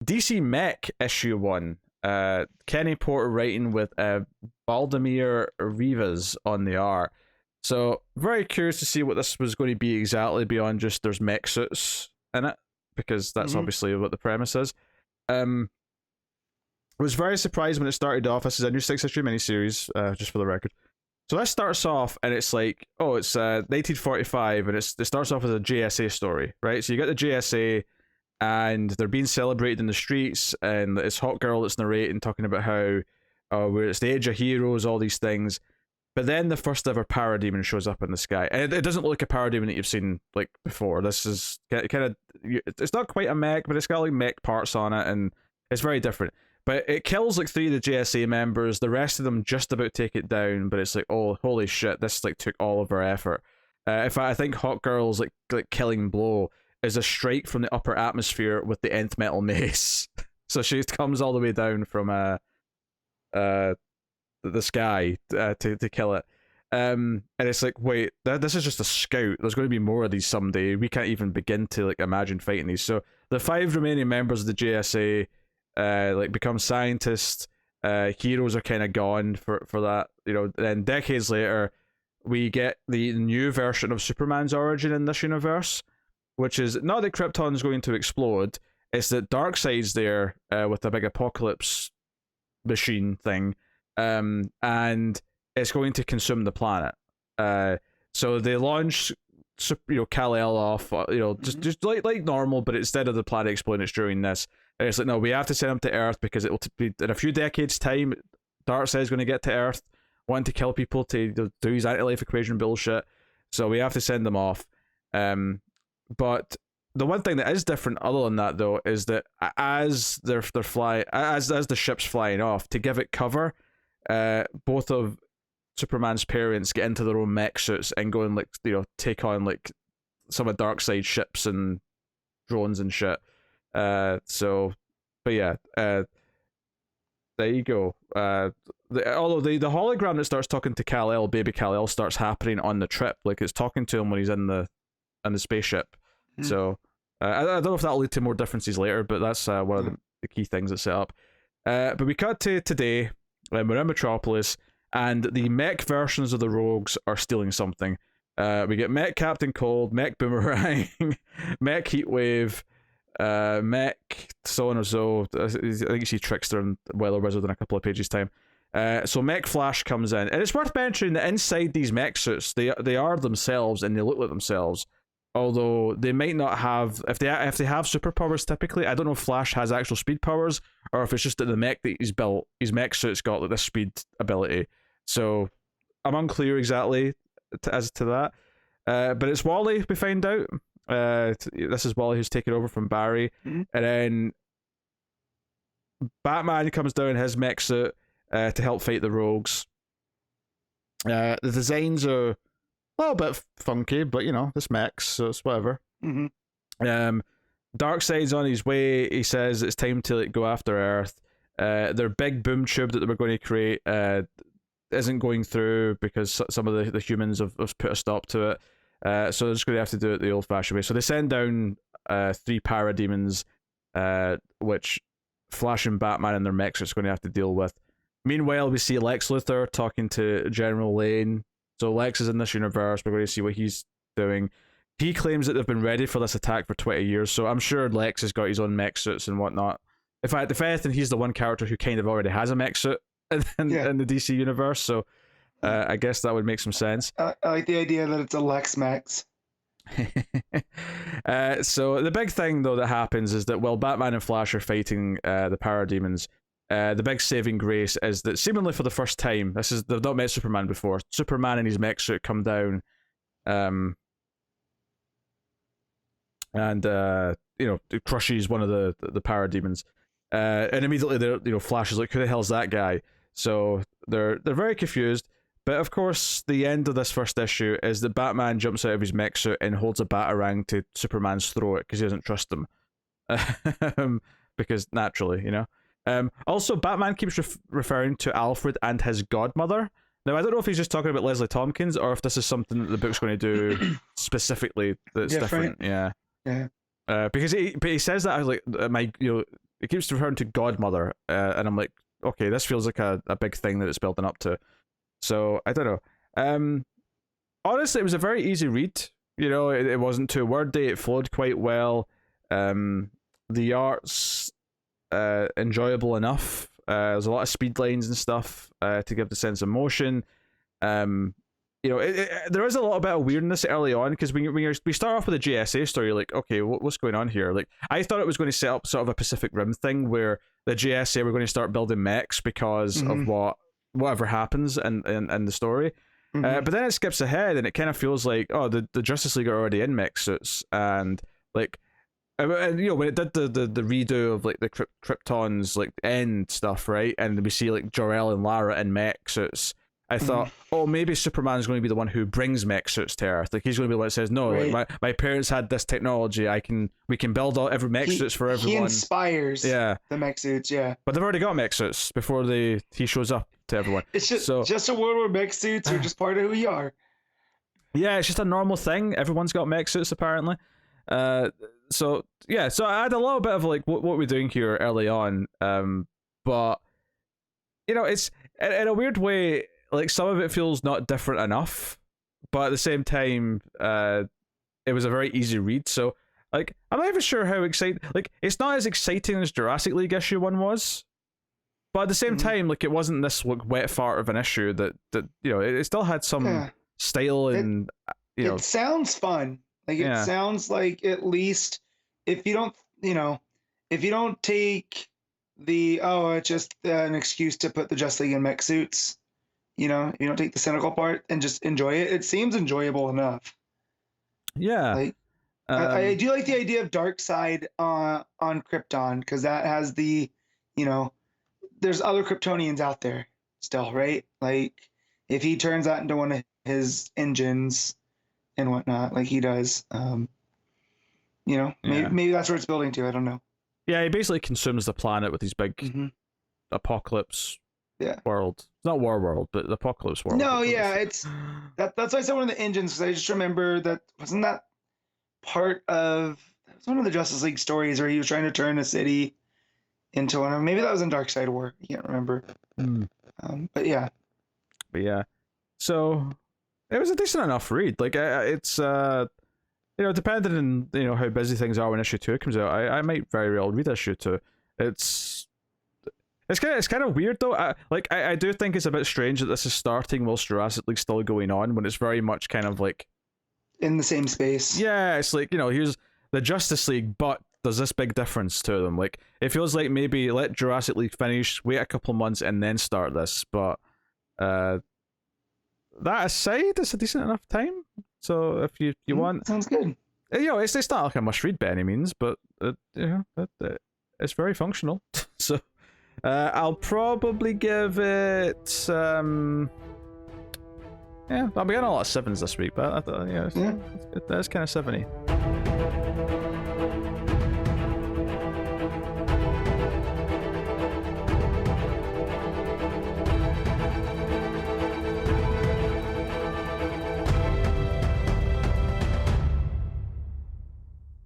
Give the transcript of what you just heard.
DC Mech issue 1. Kenny Porter writing with Baldemir Rivas on the art. So very curious to see what this was going to be exactly beyond just there's mech suits in it, because that's obviously what the premise is. Was very surprised when it started off. This is a new 6-issue miniseries, just for the record. So this starts off and it's like, oh, it's 1945, and it starts off as a JSA story, right? So you got the JSA, and they're being celebrated in the streets, and it's Hot Girl that's narrating, talking about how it's the age of heroes, all these things. But then the first ever parademon shows up in the sky, and it doesn't look like a parademon that you've seen like before. This is kind of, it's not quite a mech, but it's got like mech parts on it, and it's very different. But it kills like 3 of the JSA members. The rest of them just about take it down, but it's like, oh, holy shit, this like took all of our effort. In fact, I think Hot Girl's like killing blow is a strike from the upper atmosphere with the nth metal mace. So she comes all the way down from the sky to kill it. And it's like, wait, this is just a scout. There's going to be more of these someday. We can't even begin to like imagine fighting these. So the 5 remaining members of the JSA like become scientists. Heroes are kind of gone for that, you know. Then decades later, we get the new version of Superman's origin in this universe, which is not that Krypton's going to explode. It's that Darkseid's there with a big apocalypse machine thing, and it's going to consume the planet. So they launch, Kal-El off, just like normal, but instead of the planet exploding, it's during this. And it's like, no, we have to send him to Earth because it will be in a few decades' time. Darkseid's going to get to Earth, wanting to kill people to do his anti-life equation bullshit. So we have to send them off. But the one thing that is different, other than that, though, is that as they're flying, as the ship's flying off, to give it cover, both of Superman's parents get into their own mech suits and go and take on like some of Darkseid's ships and drones and shit. But yeah, there you go. Although the hologram that starts talking to Kal-El, baby Kal-El, starts happening on the trip. Like it's talking to him when he's in the spaceship. So I don't know if that'll lead to more differences later, but that's one of the key things that's set up. But we cut to today, we're in Metropolis, and the mech versions of the Rogues are stealing something. We get Mech Captain Cold, Mech Boomerang, Mech Heatwave, Mech so on or so. I think you see Trickster and Weather Wizard in a couple of pages time. So Mech Flash comes in, and it's worth mentioning that inside these mech suits, they are themselves and they look like themselves. Although they might not have, if they have superpowers typically, I don't know if Flash has actual speed powers or if it's just that the mech that he's built, his mech suit's got like this speed ability. So I'm unclear exactly as to that. But it's Wally, we find out. This is Wally who's taken over from Barry. And then Batman comes down in his mech suit to help fight the Rogues. The designs are a little bit funky, but this mechs, so it's whatever. Darkseid's on his way. He says it's time to go after Earth. Their big boom tube that they were going to create isn't going through because some of the humans have put a stop to it. So they're just going to have to do it the old-fashioned way. So they send down 3 parademons, which Flash and Batman and their mechs are going to have to deal with. Meanwhile, we see Lex Luthor talking to General Lane. So Lex is in this universe. We're going to see what he's doing. He claims that they've been ready for this attack for 20 years, so I'm sure Lex has got his own mech suits and whatnot. In fact, if anything, he's the one character who kind of already has a mech suit in the DC universe, so I guess that would make some sense. I like the idea that it's a Lex Max. So the big thing, though, that happens is that while Batman and Flash are fighting the parademons, the big saving grace is that seemingly for the first time, they've not met Superman before. Superman and his mech suit come down, and it crushes one of the parademons, and immediately Flash is like, who the hell's that guy? So they're very confused. But of course, the end of this first issue is that Batman jumps out of his mech suit and holds a batarang to Superman's throat because he doesn't trust him. Because naturally, Also, Batman keeps referring to Alfred and his godmother. Now, I don't know if he's just talking about Leslie Tompkins or if this is something that the book's going to do specifically that's different. Yeah. Because he says that like it keeps referring to Godmother, and I'm like, okay, this feels like a big thing that it's building up to. So I don't know. Honestly, it was a very easy read. You know, it wasn't too wordy. It flowed quite well. The art's enjoyable enough. There's a lot of speed lines and stuff to give the sense of motion. You know, there is a little bit of weirdness early on because we start off with a GSA story, you're like, okay, what's going on here? Like, I thought it was going to set up sort of a Pacific Rim thing where the GSA were going to start building mechs because of whatever happens in the story. But then it skips ahead and it kind of feels like, oh, the Justice League are already in mech suits, and like, and you know, when it did the redo of like the Krypton's like end stuff, right, and we see like Jor-El and Lara in mech suits, I thought, oh, maybe Superman's going to be the one who brings mech suits to Earth. Like, he's going to be the one that says, no, like, my parents had this technology. We can build all every mech suits for everyone. He inspires the mech suits, But they've already got mech suits before he shows up to everyone. It's just a world where mech suits are just part of who you are. Yeah, it's just a normal thing. Everyone's got mech suits apparently. So I had a little bit of like what we're doing here early on. But you know, it's in a weird way. Like, some of it feels not different enough, but at the same time, it was a very easy read. So, like, I'm not even sure how excited. Like, it's not as exciting as Jurassic League issue 1 was, but at the same time, like, it wasn't this like wet fart of an issue that you know, it still had some style and you know. It sounds fun. Like, it sounds like, at least if you don't take the it's just an excuse to put the Justice League in mech suits. You know, you don't take the cynical part and just enjoy it. It seems enjoyable enough. Yeah. Like, I do like the idea of Darkseid on Krypton, because that has the, you know, there's other Kryptonians out there still, right? Like, if he turns that into one of his engines and whatnot, like he does, you know, maybe that's where it's building to. I don't know. Yeah, he basically consumes the planet with these big apocalypse. World. It's not War World, but the Apocalypse World. No, it's that's why I said one of the engines, because I just remember that wasn't that part of, it was one of the Justice League stories where he was trying to turn a city into one of, maybe that was in Darkseid War. I can't remember. But yeah. So it was a decent enough read. Like, it's you know, depending on, you know, how busy things are when issue 2 comes out, I might very well read issue 2. It's kind of weird though. I do think it's a bit strange that this is starting whilst Jurassic League's still going on, when it's very much kind of like in the same space. Yeah, it's like, you know, here's the Justice League, but there's this big difference to them. Like, it feels like maybe let Jurassic League finish, wait a couple months, and then start this. But that aside, it's a decent enough time. So if you want, sounds good. You know, it's not like a must read by any means, but you know, it's very functional. So. I'll probably give it I'm getting a lot of 7s this week, but I thought, it's good. That's kind of 7-y.